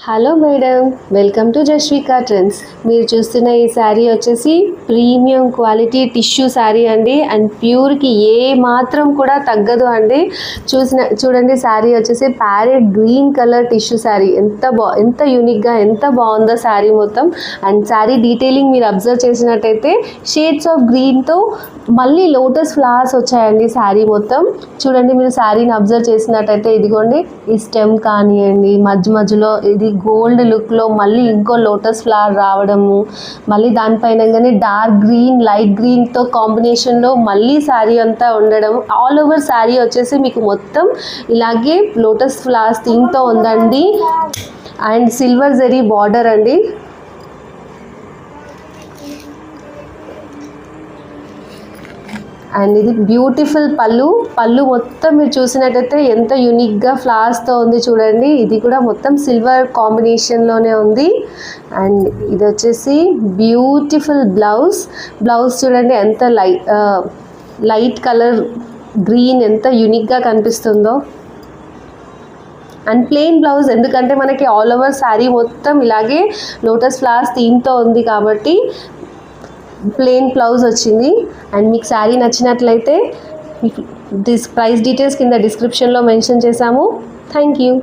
Hello madam, welcome to Jaswika trends. మీరు చూస్తున్న ఈ శారీ వచ్చేసి ప్రీమియం క్వాలిటీ టిష్యూ శారీ అండి. అండ్ ప్యూర్కి ఏ మాత్రం కూడా తగ్గదు అండి. చూడండి, శారీ వచ్చేసి parrot green colour tissue sari. ఎంత యూనిక్గా ఎంత బాగుందో శారీ మొత్తం. అండ్ శారీ డీటెయిలింగ్ మీరు అబ్జర్వ్ చేసినట్టయితే షేడ్స్ ఆఫ్ గ్రీన్తో మళ్ళీ లోటస్ ఫ్లవర్స్ వచ్చాయండి శారీ మొత్తం. చూడండి, మీరు శారీని అబ్జర్వ్ చేసినట్టయితే ఇదిగోండి, ఈ స్టెమ్ కానివ్వండి, మధ్యలో ఇది గోల్డ్ లుక్లో మళ్ళీ ఇంకో లోటస్ ఫ్లవర్ రావడము, మళ్ళీ దానిపైన డార్క్ గ్రీన్ లైట్ గ్రీన్తో కాంబినేషన్లో మళ్ళీ శారీ అంతా ఉండడం. ఆల్ ఓవర్ శారీ వచ్చేసి మీకు మొత్తం ఇలాగే లోటస్ ఫ్లవర్స్ థీమ్తో ఉందండి. అండ్ సిల్వర్ జరీ బార్డర్ అండి. అండ్ ఇది బ్యూటిఫుల్ పళ్ళు మొత్తం మీరు చూసినట్టయితే ఎంత యూనిక్గా ఫ్లవర్స్తో ఉంది చూడండి. ఇది కూడా మొత్తం సిల్వర్ కాంబినేషన్లోనే ఉంది. అండ్ ఇది వచ్చేసి బ్యూటిఫుల్ బ్లౌజ్ చూడండి, ఎంత లైట్ కలర్ గ్రీన్ ఎంత యూనిక్గా కనిపిస్తుందో. అండ్ ప్లెయిన్ బ్లౌజ్, ఎందుకంటే మనకి ఆల్ ఓవర్ శారీ మొత్తం ఇలాగే లోటస్ ఫ్లవర్స్ థీమ్తో ఉంది కాబట్టి ప్లెయిన్ బ్లౌజ్ వచ్చింది. అండ్ మీకు శారీ నచ్చినట్లయితే ప్రైస్ డీటెయిల్స్ కింద డిస్క్రిప్షన్లో మెన్షన్ చేశాము. Thank you.